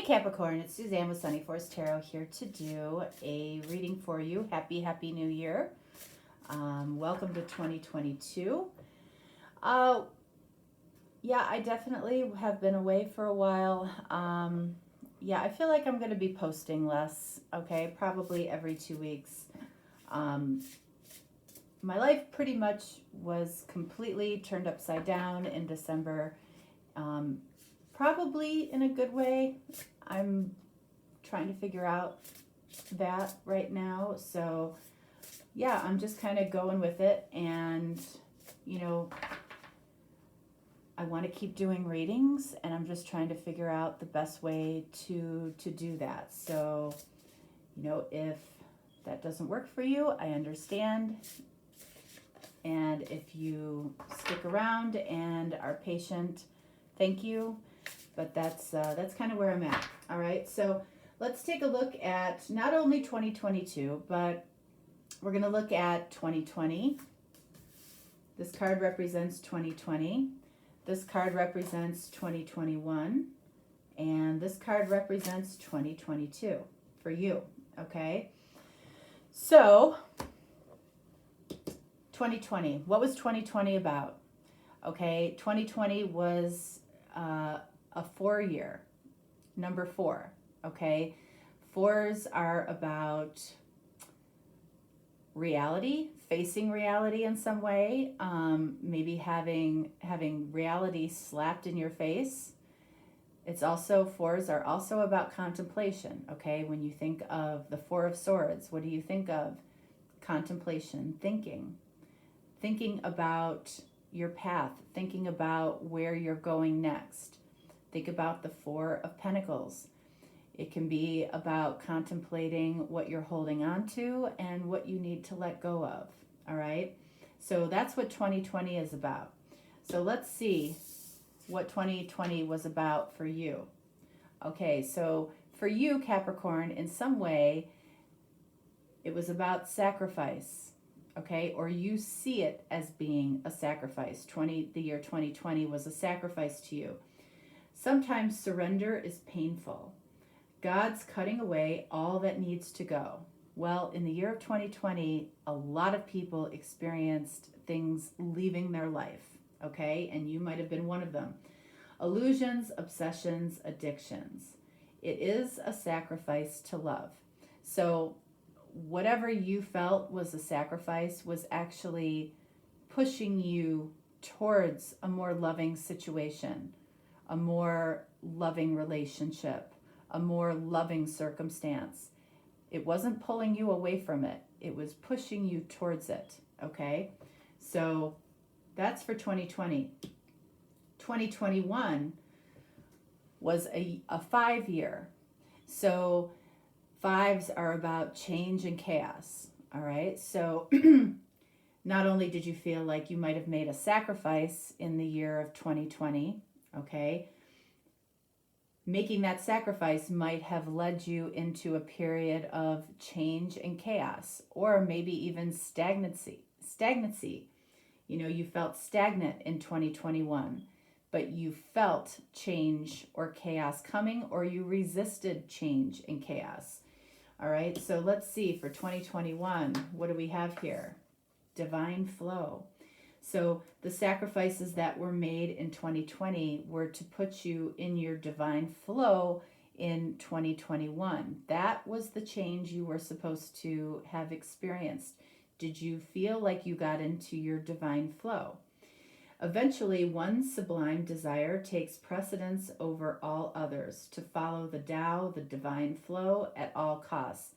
Capricorn, it's Suzanne with Sunny Force Tarot here to do a reading for you. Happy New Year. Welcome to 2022. Yeah, I definitely have been away for a while. Yeah, I feel like I'm going to be posting less, okay? Probably every 2 weeks. My life pretty much was completely turned upside down in December. Probably in a good way. I'm trying to figure out that right now. So yeah, I'm just kind of going with it. And, you know, I want to keep doing readings, and I'm just trying to figure out the best way to do that. So, you know, if that doesn't work for you, I understand. And if you stick around and are patient, thank you. But that's kind of where I'm at. All right, so let's take a look at not only 2022, but we're going to look at 2020. This card represents 2020. This card represents 2021. And this card represents 2022 for you, okay? So, 2020. What was 2020 about? Okay, 2020 was a 4-year, number 4, okay? 4s are about reality, facing reality in some way, maybe having reality slapped in your face. It's also, 4s are also about contemplation, okay? When you think of the 4 of Swords, what do you think of? Contemplation, thinking about your path, thinking about where you're going next. Think about the 4 of Pentacles. It can be about contemplating what you're holding on to and what you need to let go of, all right? So that's what 2020 is about. So let's see what 2020 was about for you. Okay, so for you, Capricorn, in some way, it was about sacrifice, okay? Or you see it as being a sacrifice. The year 2020 was a sacrifice to you. Sometimes surrender is painful. God's cutting away all that needs to go. Well, in the year of 2020, a lot of people experienced things leaving their life, okay? And you might have been one of them. Illusions, obsessions, addictions. It is a sacrifice to love. So whatever you felt was a sacrifice was actually pushing you towards a more loving situation, a more loving relationship, a more loving circumstance. It wasn't pulling you away from it. It was pushing you towards it, okay? So that's for 2020. 2021 was a 5-year. So 5s are about change and chaos, all right? So not only did you feel like you might have made a sacrifice in the year of 2020, okay? Making that sacrifice might have led you into a period of change and chaos, or maybe even stagnancy. You know, you felt stagnant in 2021, but you felt change or chaos coming, or you resisted change and chaos. All right, so let's see for 2021, what do we have here? Divine flow. So the sacrifices that were made in 2020 were to put you in your divine flow in 2021. That was the change you were supposed to have experienced. Did you feel like you got into your divine flow? Eventually, one sublime desire takes precedence over all others, to follow the Tao, the divine flow, at all costs.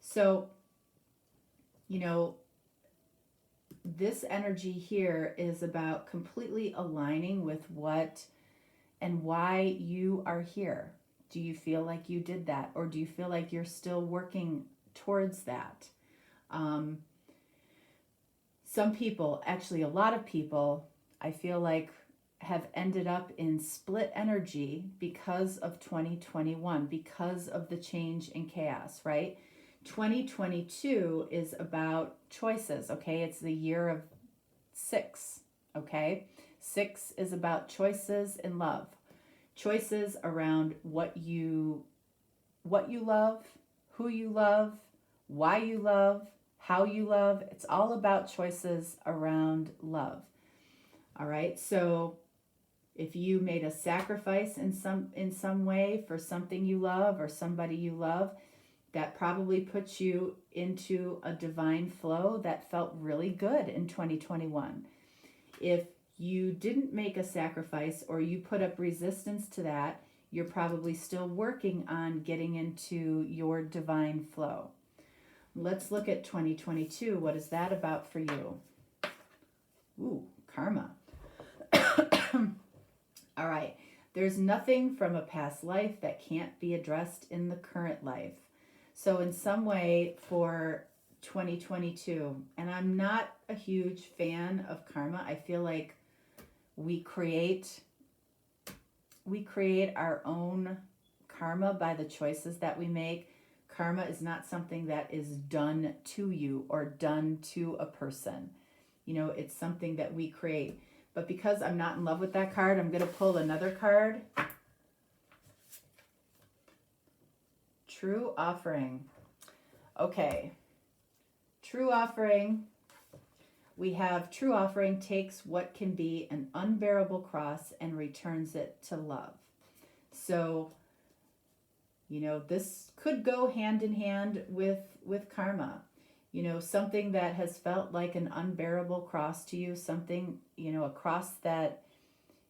So, you know, this energy here is about completely aligning with what and why you are here. Do you feel like you did that? Or do you feel like you're still working towards that? Some people, actually a lot of people, I feel like have ended up in split energy because of 2021, because of the change and chaos, right? 2022 is about choices, okay? It's the year of 6, okay? 6 is about choices in love. Choices around what you what you love, who you love, why you love, how you love. It's all about choices around love. All right. So if you made a sacrifice in some way for something you love or somebody you love, that probably puts you into a divine flow that felt really good in 2021. If you didn't make a sacrifice or you put up resistance to that, you're probably still working on getting into your divine flow. Let's look at 2022. What is that about for you? Ooh, karma. All right. There's nothing from a past life that can't be addressed in the current life. So in some way for 2022, and I'm not a huge fan of karma. I feel like we create our own karma by the choices that we make. Karma is not something that is done to you or done to a person. You know, it's something that we create. But because I'm not in love with that card, I'm going to pull another card. True offering. Okay. True offering. We have true offering takes what can be an unbearable cross and returns it to love. So, you know, this could go hand in hand with karma. You know, something that has felt like an unbearable cross to you, something, you know, a cross that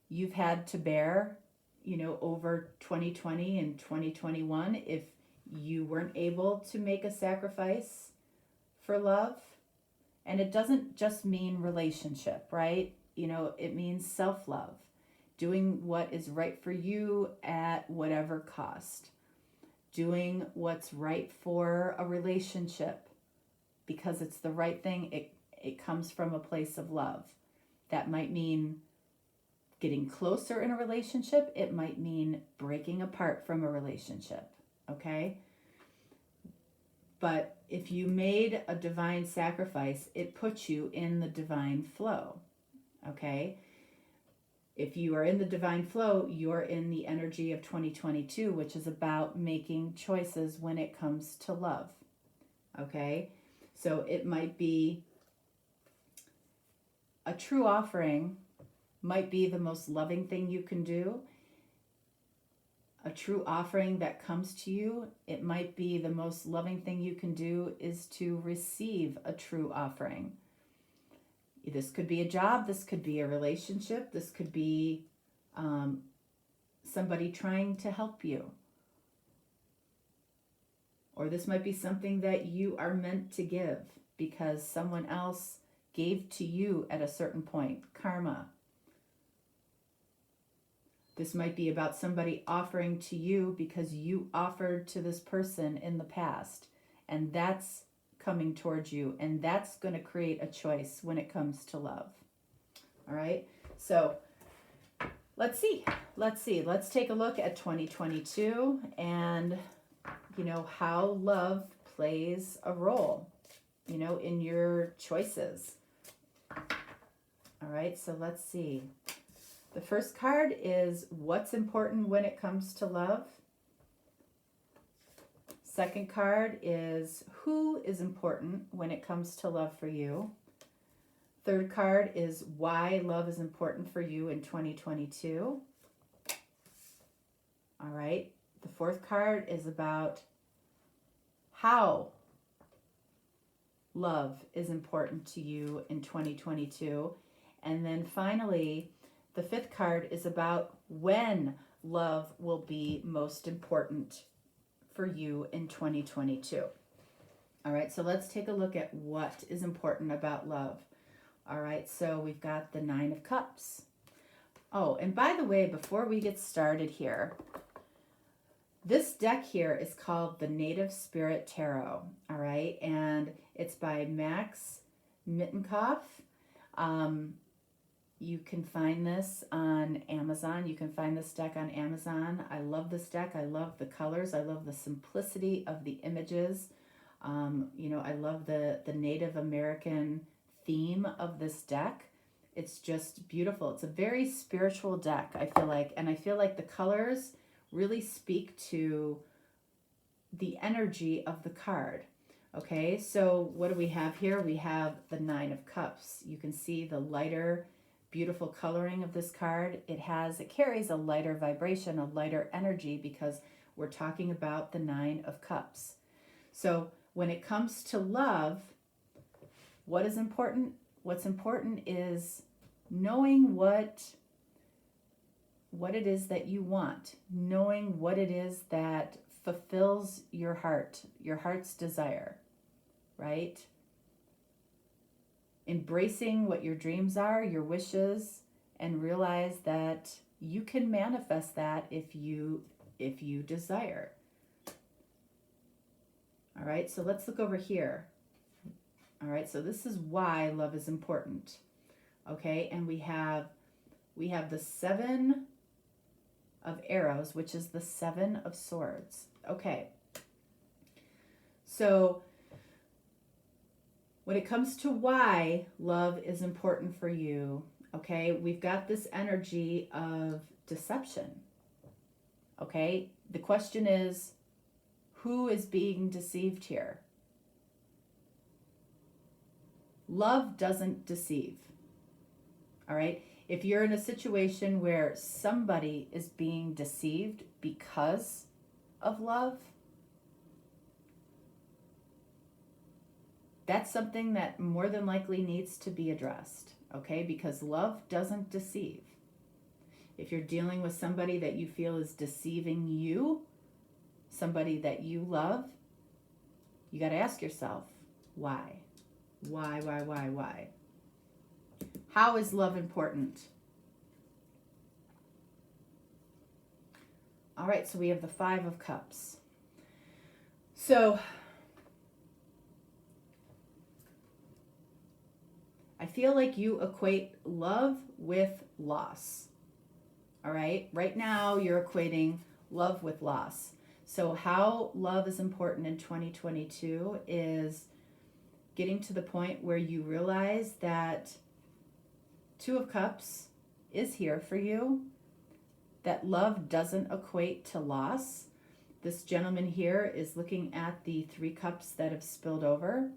you've had to bear, you know, over 2020 and 2021, if you weren't able to make a sacrifice for love. And it doesn't just mean relationship, right? You know, it means self-love, doing what is right for you at whatever cost, doing what's right for a relationship because it's the right thing. It comes from a place of love. That might mean getting closer in a relationship. It might mean breaking apart from a relationship, okay? But if you made a divine sacrifice, it puts you in the divine flow, okay? If you are in the divine flow, you're in the energy of 2022, which is about making choices when it comes to love, okay? So it might be a true offering might be the most loving thing you can do. A true offering that comes to you, it might be the most loving thing you can do is to receive a true offering. This could be a job, this could be a relationship, this could be somebody trying to help you. Or this might be something that you are meant to give because someone else gave to you at a certain point. Karma. This might be about somebody offering to you because you offered to this person in the past. And that's coming towards you. And that's going to create a choice when it comes to love. All right. So let's see. Let's take a look at 2022 and, you know, how love plays a role, you know, in your choices. All right. So let's see. The first card is what's important when it comes to love. Second card is who is important when it comes to love for you. Third card is why love is important for you in 2022. All right. The fourth card is about how love is important to you in 2022. And then finally, the fifth card is about when love will be most important for you in 2022. All right, so let's take a look at what is important about love. All right, so we've got the 9 of Cups. Oh, and by the way, before we get started here, this deck here is called the Native Spirit Tarot. All right, and it's by Max Mittenkoff. You can find this on Amazon. You can find this deck on Amazon. I love this deck. I love the colors. I love the simplicity of the images. You know, I love the Native American theme of this deck. It's just beautiful. It's a very spiritual deck, I feel like. And I feel like the colors really speak to the energy of the card. Okay, so what do we have here? We have the Nine of Cups. You can see the lighter, beautiful coloring of this card. It carries a lighter vibration, a lighter energy, because we're talking about the Nine of Cups. So when it comes to love, what is important? What's important is knowing what it is that you want, knowing what it is that fulfills your heart's desire, right? Embracing what your dreams are, your wishes, and realize that you can manifest that if you desire. All right, so let's look over here. All right, so this is why love is important. Okay, and we have the Seven of Arrows, which is the Seven of Swords. Okay, so when it comes to why love is important for you, okay, we've got this energy of deception. Okay, the question is, who is being deceived here? Love doesn't deceive. All right, if you're in a situation where somebody is being deceived because of love, that's something that more than likely needs to be addressed, okay? Because love doesn't deceive. If you're dealing with somebody that you feel is deceiving you, somebody that you love, you got to ask yourself, why? Why? How is love important? All right, so we have the Five of Cups. So I feel like you equate love with loss. All right, right now you're equating love with loss. So how love is important in 2022 is getting to the point where you realize that Two of Cups is here for you, that love doesn't equate to loss. This gentleman here is looking at the Three Cups that have spilled over.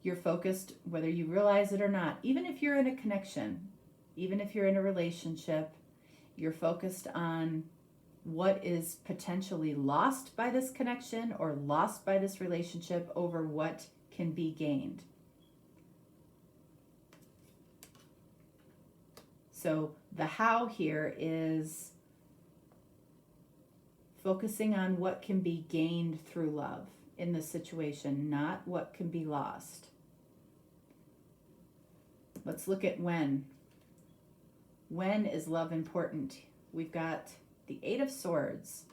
You're focused, whether you realize it or not, even if you're in a connection, even if you're in a relationship, you're focused on what is potentially lost by this connection or lost by this relationship over what can be gained. So the how here is focusing on what can be gained through love in this situation, not what can be lost. Let's look at when. When is love important? We've got the Eight of Swords.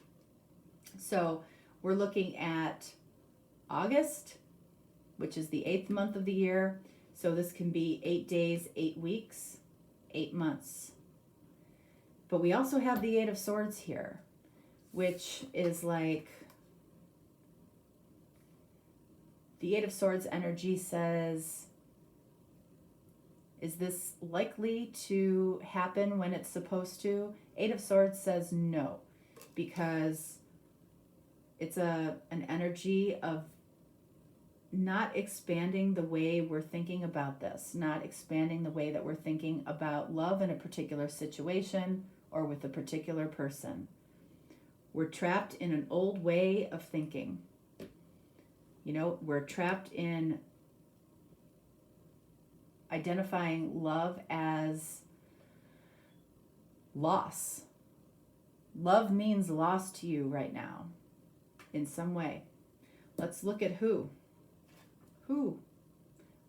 So we're looking at August, which is the 8th month of the year. So this can be 8 days, 8 weeks, 8 months. But we also have the Eight of Swords here, which is like, the Eight of Swords energy says, is this likely to happen when it's supposed to? Eight of Swords says no, because it's an energy of not expanding the way we're thinking about this, not expanding the way that we're thinking about love in a particular situation or with a particular person. We're trapped in an old way of thinking. You know, we're trapped in identifying love as loss. Love means loss to you right now in some way. Let's look at who. Who?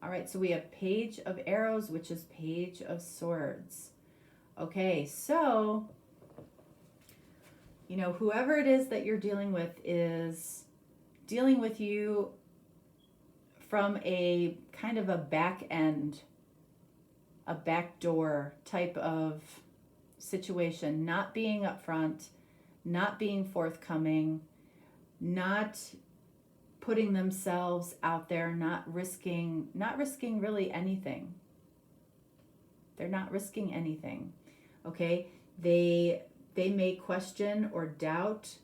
All right, so we have Page of Arrows, which is Page of Swords. Okay, so, you know, whoever it is that you're dealing with is dealing with you from a kind of a back end, a backdoor type of situation, not being upfront, not being forthcoming, not putting themselves out there, not risking really anything. They're not risking anything. Okay? They may question or doubt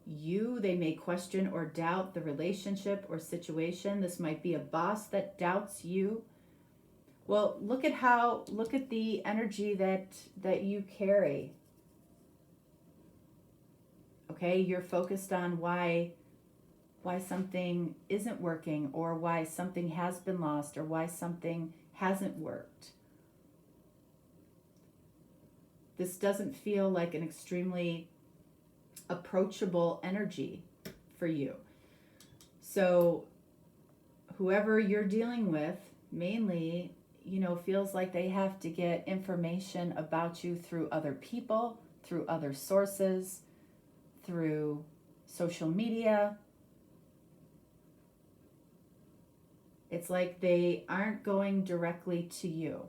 you. They may question or doubt the relationship or situation. This might be a boss that doubts you. Well, look at the energy that you carry. Okay, you're focused on why something isn't working, or why something has been lost, or why something hasn't worked. This doesn't feel like an extremely approachable energy for you. So whoever you're dealing with mainly, feels like they have to get information about you through other people, through other sources, through social media. It's like they aren't going directly to you.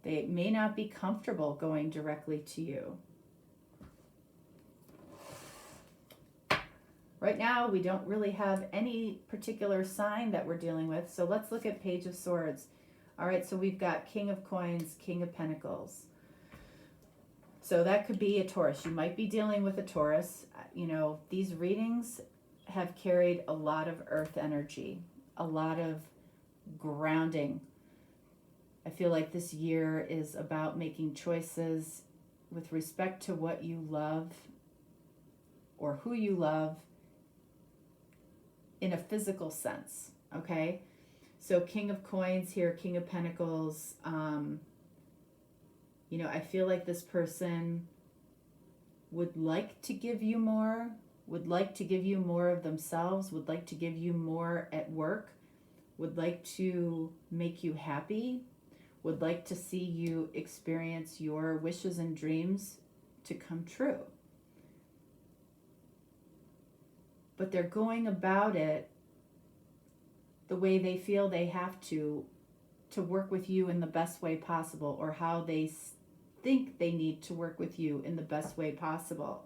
They may not be comfortable going directly to you. Right now, we don't really have any particular sign that we're dealing with. So let's look at Page of Swords. All right, so we've got King of Coins, King of Pentacles. So that could be a Taurus. You might be dealing with a Taurus. These readings have carried a lot of earth energy, a lot of grounding. I feel like this year is about making choices with respect to what you love or who you love in a physical sense, okay? So King of Coins here, King of Pentacles, I feel like this person would like to give you more, would like to give you more of themselves, would like to give you more at work, would like to make you happy, would like to see you experience your wishes and dreams to come true. But they're going about it the way they feel they have to work with you in the best way possible, or how they think they need to work with you in the best way possible.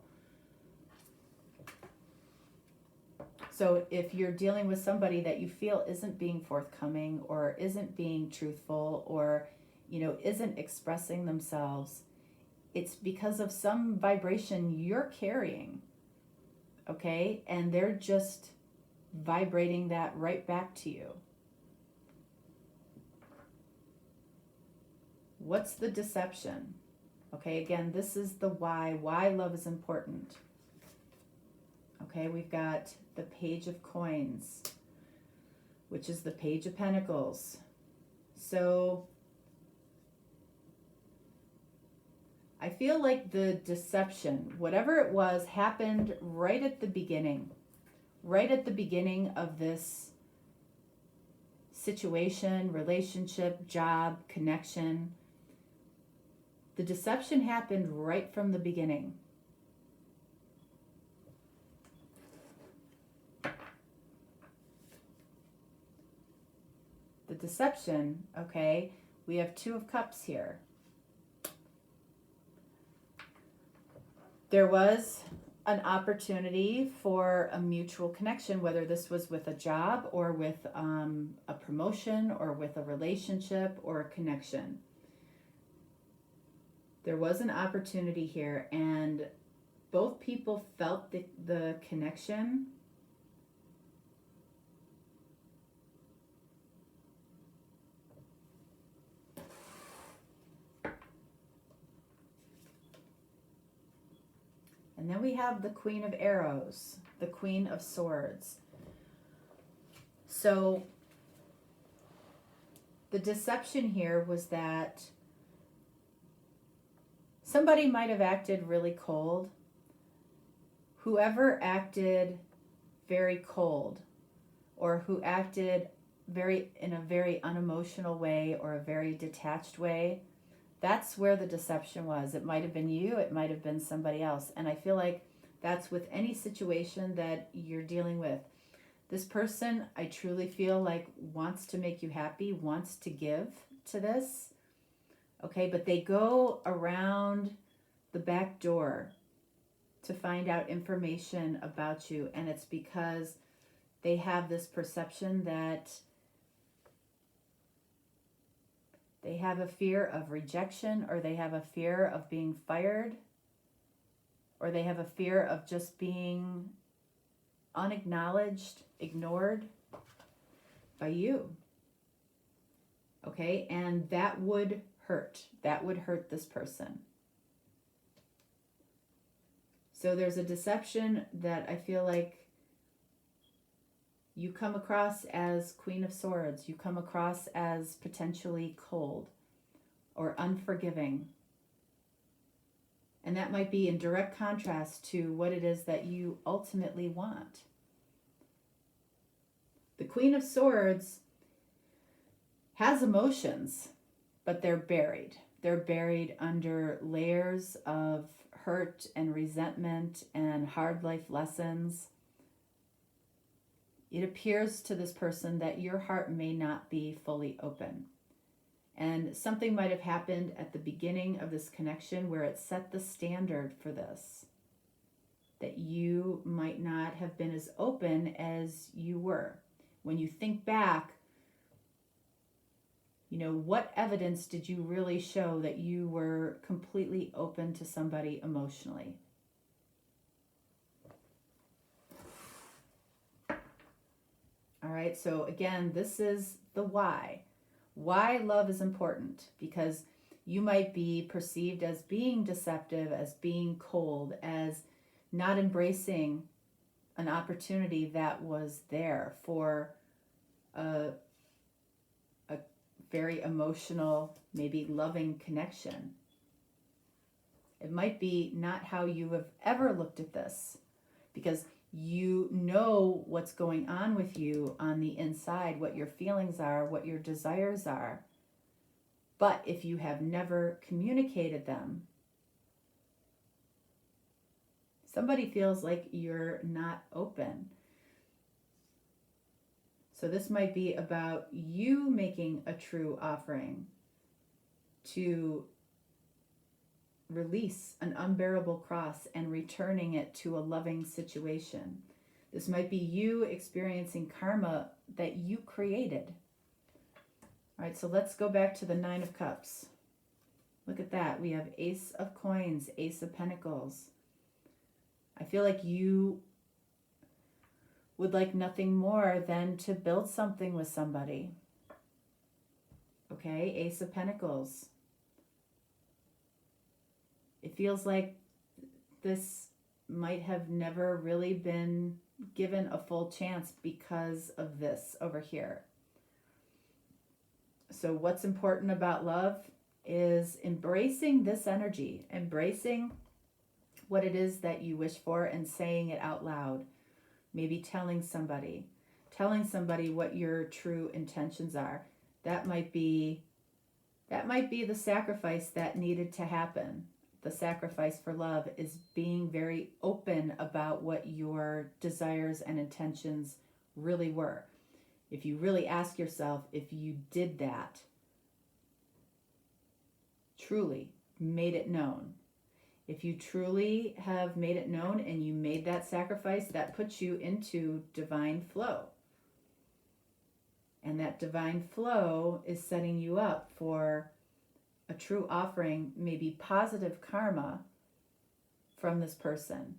So if you're dealing with somebody that you feel isn't being forthcoming, or isn't being truthful, or isn't expressing themselves, it's because of some vibration you're carrying. Okay? And they're just vibrating that right back to you. What's the deception? Okay, again, this is the why love is important. Okay, we've got the Page of Coins, which is the Page of Pentacles. So I feel like the deception, whatever it was, happened right at the beginning of this situation, relationship, job, connection. The deception happened right from the beginning. The deception, okay, we have Two of Cups here. There was an opportunity for a mutual connection, whether this was with a job or with a promotion or with a relationship or a connection. There was an opportunity here, and both people felt the connection. And then we have the Queen of Arrows, the Queen of Swords. So the deception here was that somebody might have acted really cold. Whoever acted very cold, or who acted in a very unemotional way, or a very detached way, that's where the deception was. It might have been you, it might have been somebody else. And I feel like that's with any situation that you're dealing with. This person, I truly feel like, wants to make you happy, wants to give to this. Okay, but they go around the back door to find out information about you. And it's because they have this perception that they have a fear of rejection, or they have a fear of being fired. or they have a fear of just being unacknowledged, ignored by you. Okay, and that would hurt. That would hurt this person. So there's a deception that I feel like you come across as Queen of Swords. You come across as potentially cold or unforgiving. And that might be in direct contrast to what it is that you ultimately want. The Queen of Swords has emotions, but they're buried. They're buried under layers of hurt and resentment and hard life lessons. It appears to this person that your heart may not be fully open. And something might have happened at the beginning of this connection where it set the standard for this. That you might not have been as open as you were. When you think back, what evidence did you really show that you were completely open to somebody emotionally? All right, so again, this is the why. Why love is important, because you might be perceived as being deceptive, as being cold, as not embracing an opportunity that was there for a very emotional, maybe loving connection. It might be not how you have ever looked at this, because you know what's going on with you on the inside, what your feelings are, what your desires are. But if you have never communicated them, somebody feels like you're not open. So this might be about you making a true offering to release an unbearable cross and returning it to a loving situation. This might be you experiencing karma that you created. All right, so let's go back to the Nine of Cups. Look at that. We have Ace of Coins, Ace of Pentacles. I feel like you would like nothing more than to build something with somebody. Okay, Ace of Pentacles. It feels like this might have never really been given a full chance because of this over here. So what's important about love is embracing this energy, embracing what it is that you wish for and saying it out loud. Maybe telling somebody what your true intentions are. That might be the sacrifice that needed to happen. The sacrifice for love is being very open about what your desires and intentions really were. If you really ask yourself if you did that, truly made it known. If you truly have made it known and you made that sacrifice, that puts you into divine flow. And that divine flow is setting you up for a true offering, maybe positive karma from this person.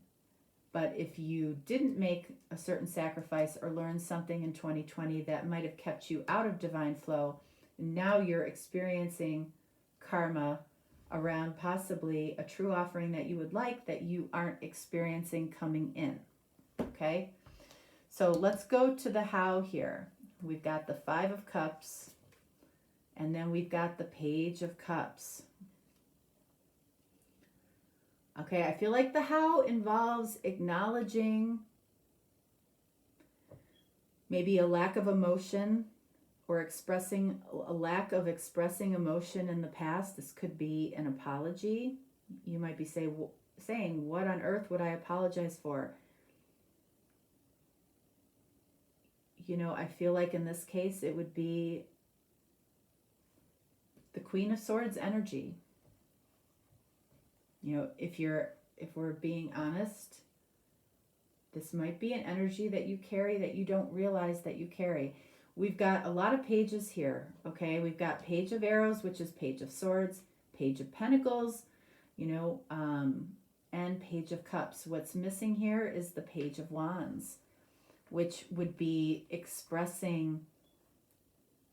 But if you didn't make a certain sacrifice or learn something in 2020 that might have kept you out of divine flow, now you're experiencing karma around possibly a true offering that you would like that you aren't experiencing coming in. Okay? So let's go to the how here. We've got the Five of Cups, and then we've got the Page of Cups. Okay, I feel like the how involves acknowledging maybe a lack of emotion or expressing a lack of expressing emotion in the past. This could be an apology. You might be saying, what on earth would I apologize for? I feel like in this case, it would be the Queen of Swords energy. If we're being honest, this might be an energy that you carry that you don't realize that you carry. We've got a lot of pages here, okay? We've got Page of Arrows, which is Page of Swords, Page of Pentacles, and Page of Cups. What's missing here is the Page of Wands, which would be expressing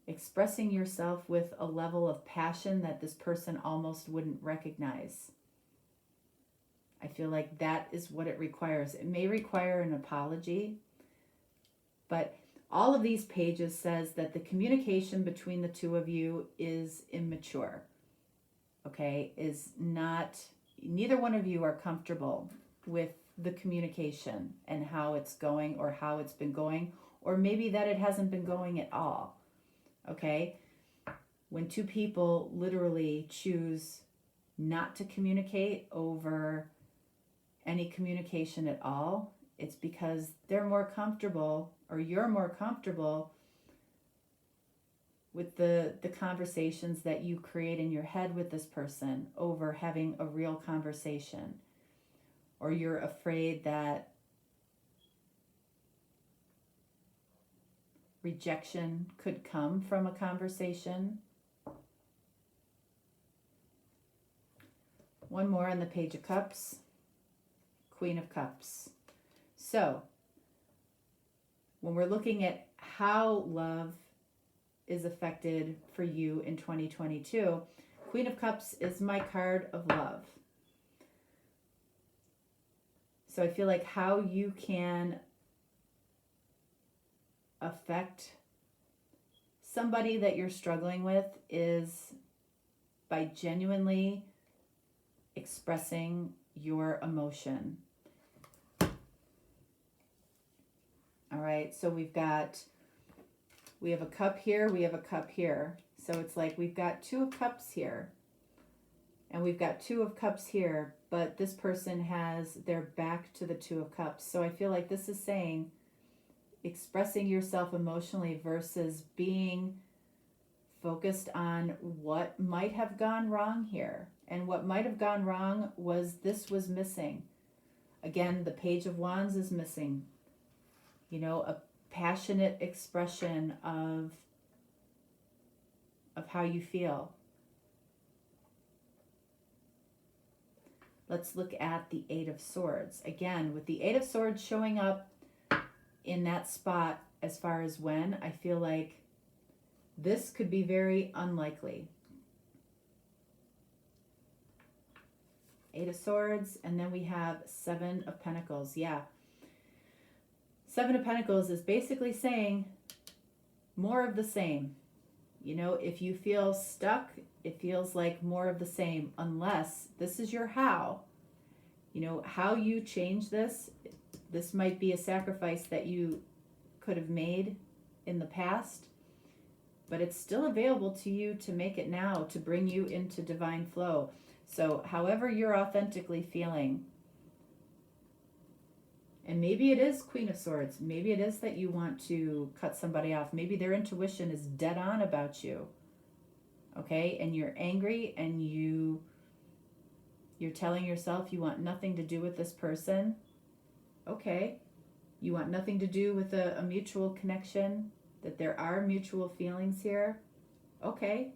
yourself with a level of passion that this person almost wouldn't recognize. I feel like that is what it requires. It may require an apology, but all of these pages says that the communication between the two of you is immature. Okay, is not, neither one of you are comfortable with the communication and how it's going or how it's been going, or maybe that it hasn't been going at all. Okay, when two people literally choose not to communicate over any communication at all, it's because they're more comfortable, or you're more comfortable with the conversations that you create in your head with this person over having a real conversation. Or you're afraid that rejection could come from a conversation. One more on the Page of Cups, Queen of Cups. So, when we're looking at how love is affected for you in 2022, Queen of Cups is my card of love. So I feel like how you can affect somebody that you're struggling with is by genuinely expressing your emotion. All right, so we have a cup here, we have a cup here. So it's like we've got 2 of cups here, and we've got 2 of cups here, but this person has their back to the 2 of cups. So I feel like this is saying expressing yourself emotionally versus being focused on what might have gone wrong here. And what might have gone wrong was this was missing. Again, the Page of Wands is missing. You know, a passionate expression of how you feel. Let's look at the 8 of Swords. Again, with the 8 of Swords showing up in that spot as far as when, I feel like this could be very unlikely. 8 of Swords, and then we have 7 of Pentacles. Yeah. 7 of Pentacles is basically saying more of the same. You know, if you feel stuck, it feels like more of the same, unless this is your how. You know, how you change this. This might be a sacrifice that you could have made in the past, but it's still available to you to make it now, to bring you into divine flow. So however you're authentically feeling, and maybe it is Queen of Swords, maybe it is that you want to cut somebody off, maybe their intuition is dead on about you, okay, and you're angry and you're telling yourself you want nothing to do with this person. Okay, you want nothing to do with a mutual connection, that there are mutual feelings here. Okay.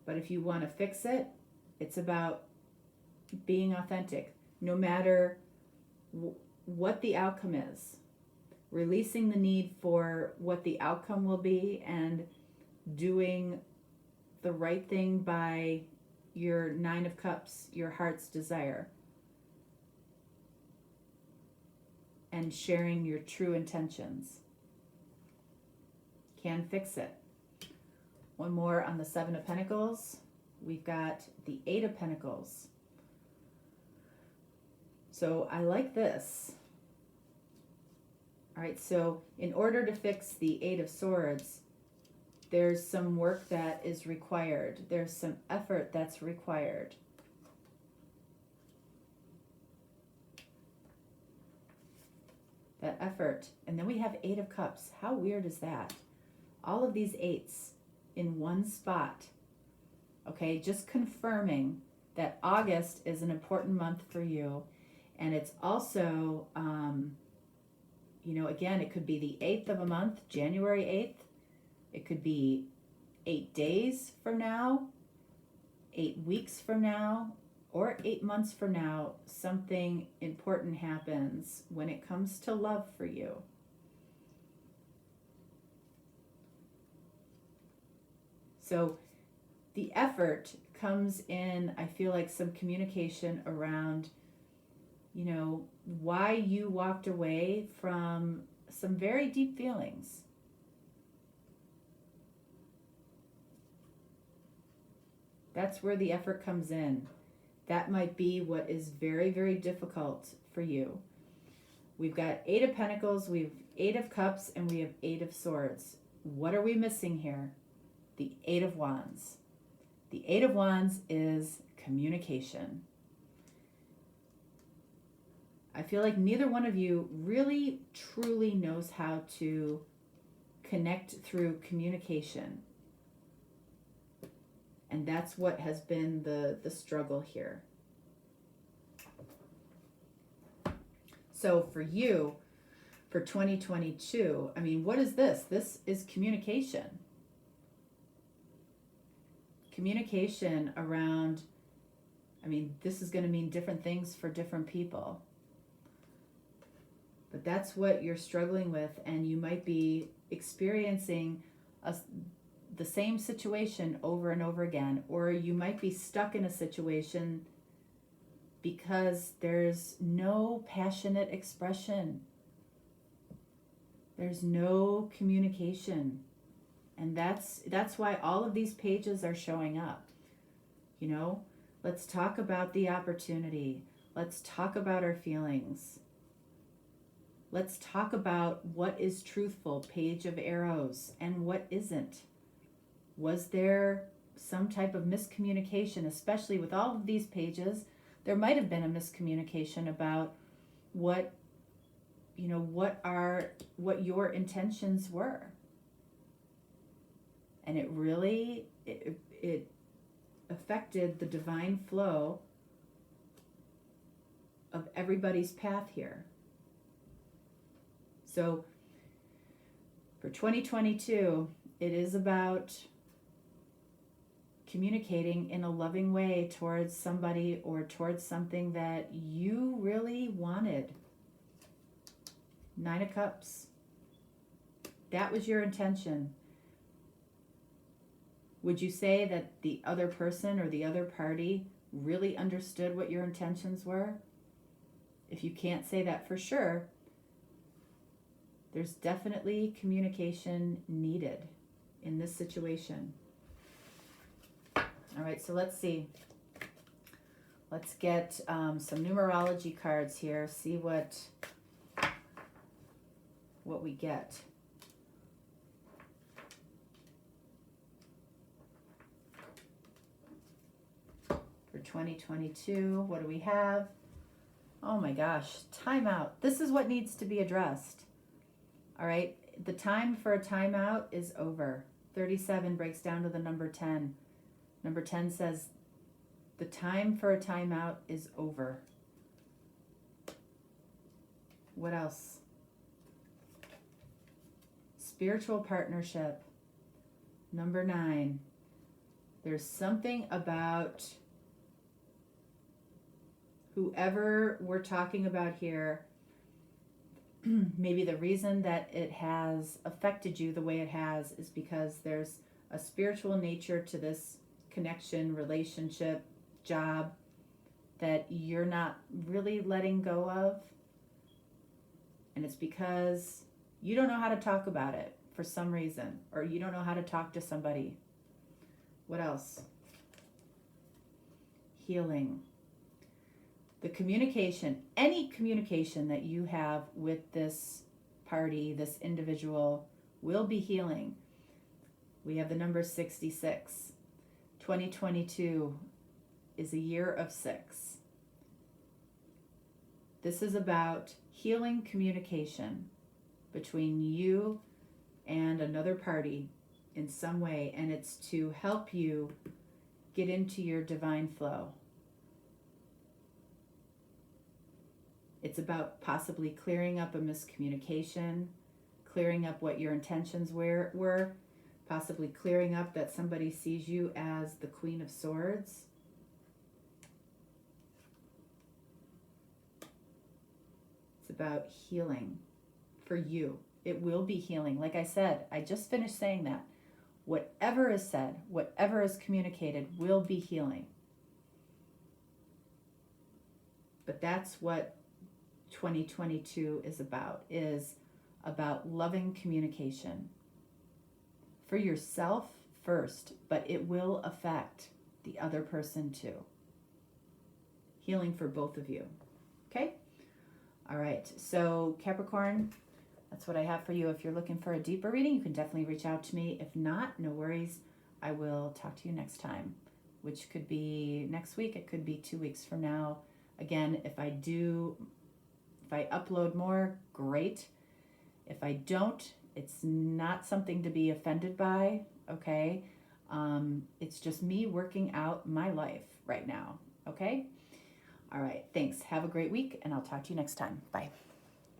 But if you want to fix it, it's about being authentic, no matter what the outcome is. Releasing the need for what the outcome will be and doing the right thing by your 9 of Cups, your heart's desire. And sharing your true intentions can fix it. One more on the 7 of Pentacles. We've got the 8 of Pentacles. So I like this. All right, so in order to fix the 8 of Swords, there's some work that is required. There's some effort that's required. That effort. And then we have 8 of Cups. How weird is that? All of these 8s in one spot. Okay, just confirming that August is an important month for you. And it's also, you know, again, it could be the 8th of a month, January 8th. It could be 8 days from now, 8 weeks from now, or 8 months from now, something important happens when it comes to love for you. So the effort comes in, I feel like, some communication around, you know, why you walked away from some very deep feelings. That's where the effort comes in. That might be what is very, very difficult for you. We've got 8 of Pentacles, we have 8 of Cups, and we have 8 of Swords. What are we missing here? The 8 of Wands. The 8 of Wands is communication. I feel like neither one of you really, truly knows how to connect through communication. And that's what has been the struggle here. So for you, for 2022, I mean, what is this? This is communication. Communication around, I mean, this is going to mean different things for different people. But that's what you're struggling with, and you might be experiencing the same situation over and over again, or you might be stuck in a situation because there's no passionate expression. There's no communication. And that's why all of these pages are showing up. You know, let's talk about the opportunity. Let's talk about our feelings. Let's talk about what is truthful, Page of Arrows, and what isn't. Was there some type of miscommunication, especially with all of these pages? There might have been a miscommunication about what your intentions were. And it really, it affected the divine flow of everybody's path here. So for 2022, it is about communicating in a loving way towards somebody or towards something that you really wanted. 9 of Cups. That was your intention. Would you say that the other person or the other party really understood what your intentions were? If you can't say that for sure, there's definitely communication needed in this situation. All right, so let's see. Let's get some numerology cards here, see what we get. For 2022, what do we have? Oh my gosh, timeout. This is what needs to be addressed. All right, the time for a timeout is over. 37 breaks down to the number 10. Number 10 says the time for a timeout is over. What else? Spiritual partnership. Number 9. There's something about whoever we're talking about here. Maybe the reason that it has affected you the way it has is because there's a spiritual nature to this connection, relationship, job that you're not really letting go of. And it's because you don't know how to talk about it for some reason, or you don't know how to talk to somebody. What else? Healing. The communication, any communication that you have with this party, this individual, will be healing. We have the number 66. 2022 is a year of 6. This is about healing communication between you and another party in some way, and it's to help you get into your divine flow. It's about possibly clearing up a miscommunication, clearing up what your intentions were, possibly clearing up that somebody sees you as the Queen of Swords. about healing for you. It will be healing. Like I said, I just finished saying that. Whatever is said, whatever is communicated will be healing. But that's what 2022 is about loving communication. For yourself first, but it will affect the other person too. Healing for both of you. Okay? All right. So Capricorn, that's what I have for you. If you're looking for a deeper reading, you can definitely reach out to me. If not, no worries. I will talk to you next time, which could be next week. It could be 2 weeks from now. Again, if I upload more, great. If I don't, it's not something to be offended by, okay? It's just me working out my life right now, okay? All right, thanks. Have a great week, and I'll talk to you next time. Bye.